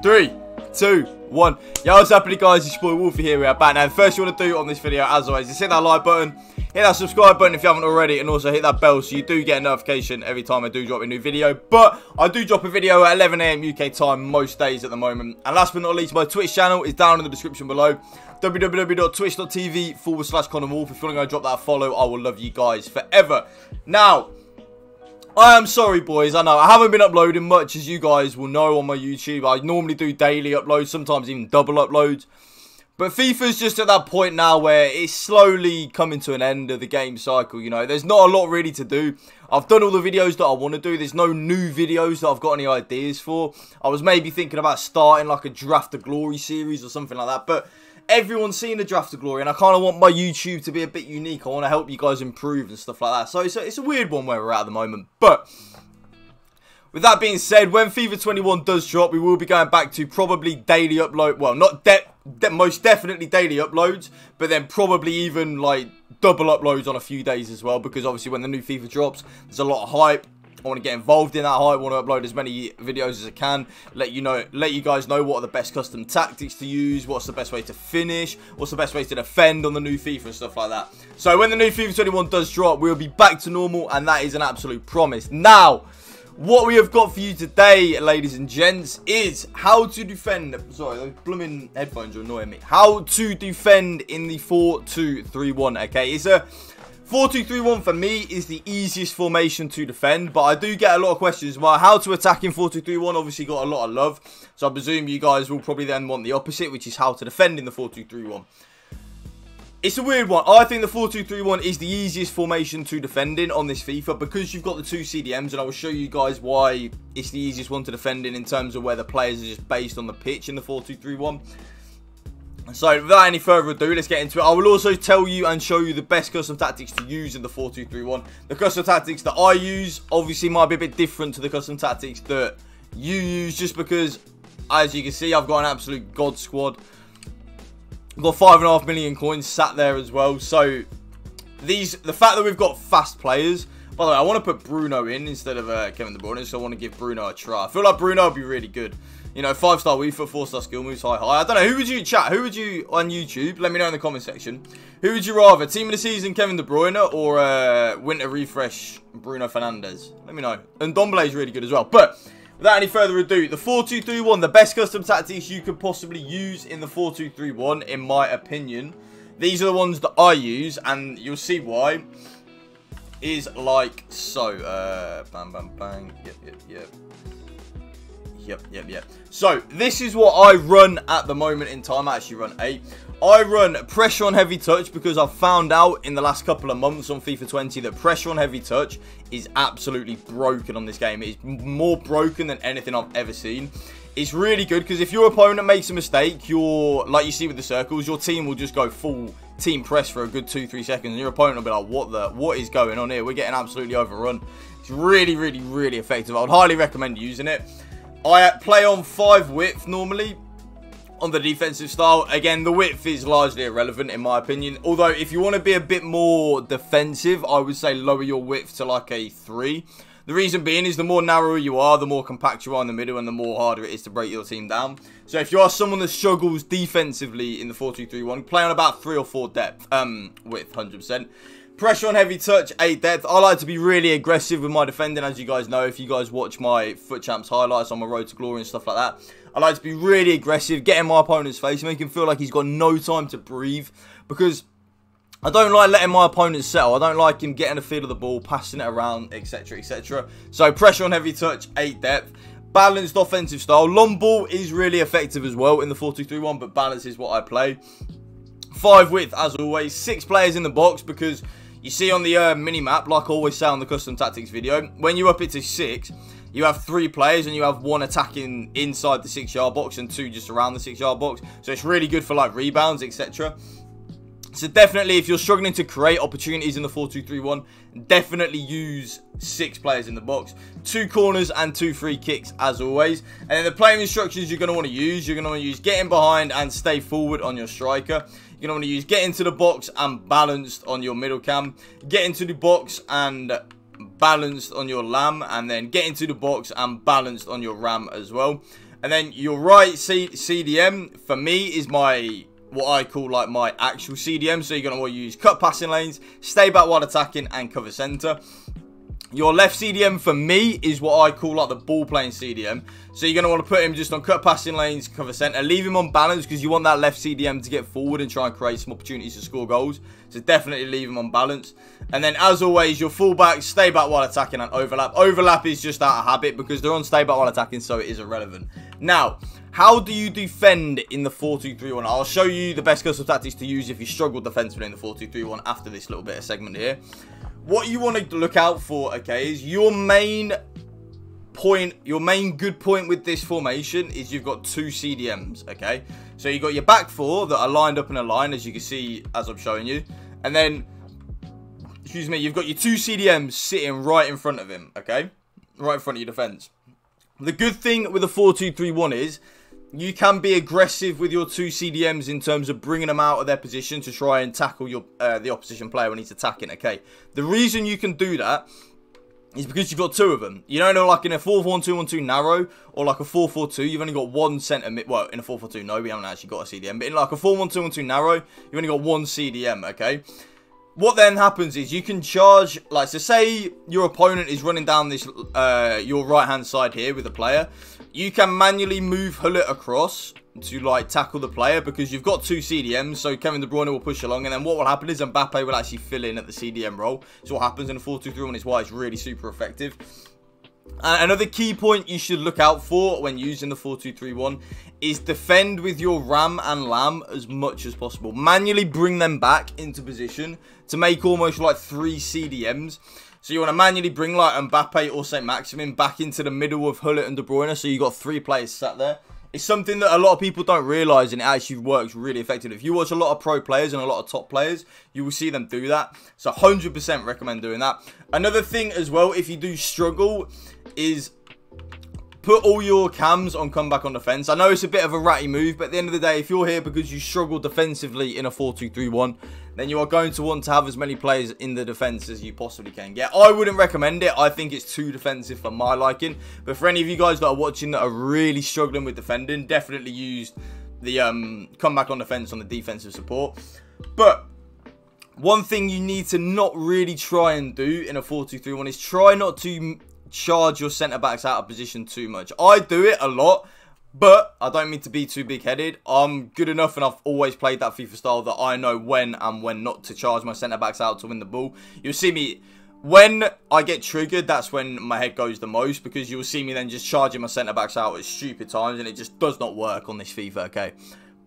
3, 2, 1. Yo, what's happening, guys? It's your boy Wolfie here. We are back now. The first you want to do on this video, as always, is hit that like button, hit that subscribe button if you haven't already, and also hit that bell so you do get a notification every time I do drop a new video. But I do drop a video at 11 AM UK time most days at the moment. And last but not least, my Twitch channel is down in the description below. www.twitch.tv/ConnarWolf. If you want to go drop that follow, I will love you guys forever. Now, I am sorry, boys. I know I haven't been uploading much, as you guys will know on my YouTube. I normally do daily uploads, sometimes even double uploads. But FIFA's just at that point now where it's slowly coming to an end of the game cycle, you know. There's not a lot really to do. I've done all the videos that I want to do. There's no new videos that I've got any ideas for. I was maybe thinking about starting like a Draft of Glory series or something like that. But everyone's seen the Draft of Glory, and I kind of want my YouTube to be a bit unique. I want to help you guys improve and stuff like that. So it's a weird one where we're at the moment. But with that being said, when FIFA 21 does drop, we will be going back to probably daily upload. Well, not most definitely daily uploads, but then probably even like double uploads on a few days as well. Because obviously when the new FIFA drops, there's a lot of hype. I want to get involved in that hype. I want to upload as many videos as I can. Let you guys know what are the best custom tactics to use, what's the best way to finish, what's the best way to defend on the new FIFA and stuff like that. So when the new FIFA 21 does drop, we'll be back to normal, and that is an absolute promise. Now, what we have got for you today, ladies and gents, is how to defend. Sorry, those blooming headphones are annoying me. How to defend in the 4-2-3-1. Okay, it's a 4-2-3-1 for me is the easiest formation to defend, but I do get a lot of questions about how to attack in 4-2-3-1. Obviously got a lot of love, so I presume you guys will probably then want the opposite, which is how to defend in the 4-2-3-1. It's a weird one. I think the 4-2-3-1 is the easiest formation to defend in on this FIFA because you've got the two CDMs, and I will show you guys why it's the easiest one to defend in terms of where the players are just based on the pitch in the 4-2-3-1. So, without any further ado, let's get into it. I will also tell you and show you the best custom tactics to use in the 4-2-3-1. The custom tactics that I use, obviously, might be a bit different to the custom tactics that you use, just because, as you can see, I've got an absolute god squad. I've got 5.5 million coins sat there as well. So, the fact that we've got fast players. By the way, I want to put Bruno in instead of Kevin De Bruyne, so I want to give Bruno a try. I feel like Bruno would be really good. You know, 5-star FIFA, 4-star skill moves, high. I don't know, who would you chat? Who would you on YouTube? Let me know in the comment section. Who would you rather? Team of the season, Kevin De Bruyne, or winter refresh, Bruno Fernandes? Let me know. And Ndombele is really good as well. But without any further ado, the 4-2-3-1, the best custom tactics you could possibly use in the 4-2-3-1, in my opinion. These are the ones that I use, and you'll see why. Is like so. Bang, bang, bang. Yep. So, this is what I run at the moment in time. I actually run 8. I run pressure on heavy touch because I've found out in the last couple of months on FIFA 20 that pressure on heavy touch is absolutely broken on this game. It is more broken than anything I've ever seen. It's really good because if your opponent makes a mistake, like you see with the circles, your team will just go full team press for a good 2-3 seconds, and your opponent will be like, what is going on here? We're getting absolutely overrun. It's really, really, really effective. I would highly recommend using it. I play on 5 width normally on the defensive style. Again, the width is largely irrelevant in my opinion. Although, if you want to be a bit more defensive, I would say lower your width to like a 3. The reason being is the more narrow you are, the more compact you are in the middle, and the more harder it is to break your team down. So if you are someone that struggles defensively in the 4-2-3-1, play on about 3 or 4 depth, width, 100%. Pressure on heavy touch, 8 depth. I like to be really aggressive with my defending, as you guys know. If you guys watch my FUT Champs highlights on my road to glory and stuff like that, I like to be really aggressive, get in my opponent's face, make him feel like he's got no time to breathe, because I don't like letting my opponent settle. I don't like him getting a feel of the ball, passing it around, etc, etc. So pressure on heavy touch, 8 depth. Balanced offensive style. Long ball is really effective as well in the 4-2-3-1, but balance is what I play. 5 width, as always. 6 players in the box, because you see on the mini-map, like I always say on the custom tactics video, when you up it to 6, you have 3 players and you have 1 attacking inside the 6-yard box and 2 just around the 6-yard box. So it's really good for like rebounds, etc. So definitely, if you're struggling to create opportunities in the 4-2-3-1, definitely use 6 players in the box. 2 corners and 2 free kicks, as always. And then the playing instructions you're going to want to use, get in behind and stay forward on your striker. You're going to want to use get into the box and balanced on your middle cam. Get into the box and balanced on your lamb. And then get into the box and balanced on your ram as well. And then your right CDM, for me, is what I call like my actual CDM. So you're going to want to use cut passing lanes, stay back while attacking, and cover center. Your left CDM for me is what I call like the ball playing CDM. So you're going to want to put him just on cut passing lanes, cover center. Leave him on balance because you want that left CDM to get forward and try and create some opportunities to score goals. So definitely leave him on balance. And then as always, your fullbacks, stay back while attacking, and overlap. Overlap is just out of habit because they're on stay back while attacking, so it is irrelevant. Now, how do you defend in the 4-2-3-1? I'll show you the best custom tactics to use if you struggle defensively in the 4-2-3-1 after this little bit of segment here. What you want to look out for, okay, is your main good point with this formation is you've got 2 CDMs, okay? So you've got your back 4 that are lined up in a line, as you can see as I'm showing you. And then, excuse me, you've got your 2 CDMs sitting right in front of him, okay? Right in front of your defense. The good thing with the 4-2-3-1 is you can be aggressive with your 2 CDMs in terms of bringing them out of their position to try and tackle your the opposition player when he's attacking, okay? The reason you can do that is because you've got 2 of them. You don't know, like in a 4-1-2-1-2 narrow or like a 4-4-2, you've only got 1 centre mid. Well, in a 4-4-2, no, we haven't actually got a CDM. But in like a 4-1-2-1-2 narrow, you've only got 1 CDM, okay? What then happens is you can charge, like, so say your opponent is running down this, your right-hand side here with a player. You can manually move Hullet across to, like, tackle the player because you've got 2 CDMs. So Kevin De Bruyne will push along, and then what will happen is Mbappe will actually fill in at the CDM role. So what happens in a 4-2-3-1 is why it's really super effective. Another key point you should look out for when using the 4-2-3-1 is defend with your Ram and Lam as much as possible. Manually bring them back into position to make almost like 3 CDMs. So you want to manually bring like Mbappe or Saint-Maximin back into the middle of Hullet and De Bruyne. So you got 3 players sat there. It's something that a lot of people don't realise, and it actually works really effectively. If you watch a lot of pro players and a lot of top players, you will see them do that. So 100% recommend doing that. Another thing as well, if you do struggle, is put all your cams on comeback on defence. I know it's a bit of a ratty move, but at the end of the day, if you're here because you struggle defensively in a 4-2-3-1, then you are going to want to have as many players in the defence as you possibly can get. I wouldn't recommend it. I think it's too defensive for my liking. But for any of you guys that are watching that are really struggling with defending, definitely use the comeback on defence on the defensive support. But one thing you need to not really try and do in a 4-2-3-1 is try not to charge your centre-backs out of position too much. I do it a lot, but I don't mean to be too big-headed. I'm good enough, and I've always played that FIFA style, that I know when and when not to charge my centre-backs out to win the ball. You'll see me, when I get triggered, that's when my head goes the most, because you'll see me then just charging my centre-backs out at stupid times, and it just does not work on this FIFA, okay?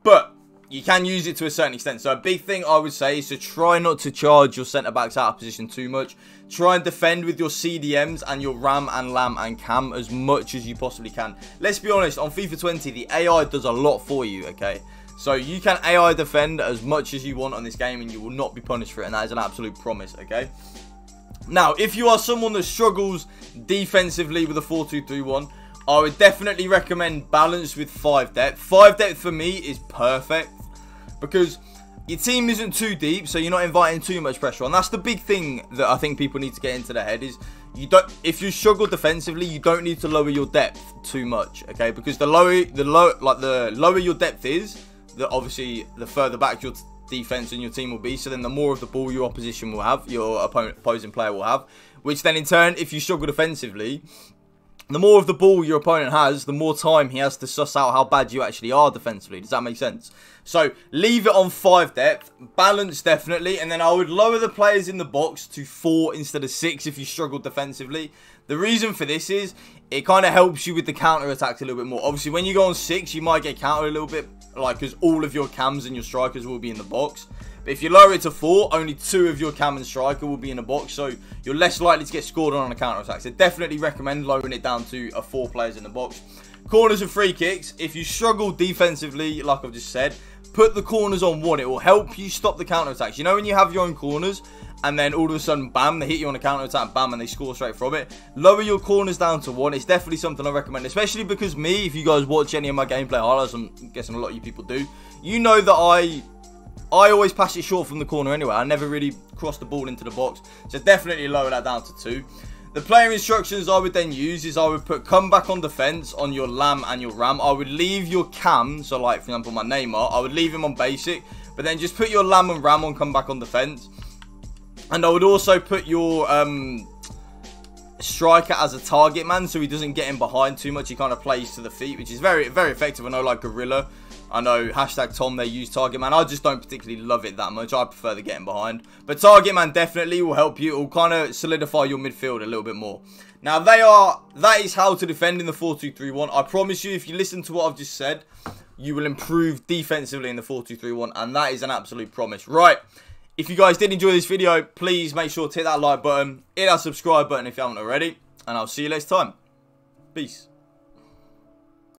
But you can use it to a certain extent. So a big thing I would say is to try not to charge your centre-backs out of position too much. Try and defend with your CDMs and your Ram and Lam and Cam as much as you possibly can. Let's be honest, on FIFA 20, the AI does a lot for you, okay? So you can AI defend as much as you want on this game, and you will not be punished for it, and that is an absolute promise, okay? Now, if you are someone that struggles defensively with a 4-2-3-1, I would definitely recommend balance with 5 depth. 5 depth for me is perfect because your team isn't too deep, so you're not inviting too much pressure on. That's the big thing that I think people need to get into their head is if you struggle defensively, you don't need to lower your depth too much, okay? Because the lower your depth is, obviously the further back your defense and your team will be, so then the more of the ball your opposition will have, your opposing player will have, which then in turn, if you struggle defensively, the more of the ball your opponent has, the more time he has to suss out how bad you actually are defensively. Does that make sense? So, leave it on 5 depth. Balance, definitely. And then I would lower the players in the box to 4 instead of 6 if you struggle defensively. The reason for this is, it kind of helps you with the counter-attacks a little bit more. Obviously, when you go on 6, you might get countered a little bit, like, because all of your cams and your strikers will be in the box. But if you lower it to 4, only 2 of your cam and striker will be in a box, so you're less likely to get scored on a counter-attack. So definitely recommend lowering it down to 4 players in the box. Corners and free kicks. If you struggle defensively, like I've just said, put the corners on 1. It will help you stop the counter-attacks. You know when you have your own corners, and then all of a sudden, bam, they hit you on a counter-attack, bam, and they score straight from it. Lower your corners down to 1. It's definitely something I recommend, especially because me, if you guys watch any of my gameplay highlights, I'm guessing a lot of you people do, you know that I always pass it short from the corner anyway. I never really cross the ball into the box. So definitely lower that down to 2. The player instructions I would then use is I would put come back on defense on your Lamb and your Ram. I would leave your Cam, so like for example my Neymar, I would leave him on basic, but then just put your Lamb and Ram on come back on defense. And I would also put your striker as a target man, so he doesn't get in behind too much. He kind of plays to the feet, which is very, very effective. I know like Gorilla, I know #Tom, they use target man. I just don't particularly love it that much. I prefer the getting behind. But target man definitely will help you. It will kind of solidify your midfield a little bit more. Now that is how to defend in the 4-2-3-1. I promise you, if you listen to what I've just said, you will improve defensively in the 4-2-3-1, and that is an absolute promise. Right. If you guys did enjoy this video, please make sure to hit that like button, hit that subscribe button if you haven't already, and I'll see you next time. Peace.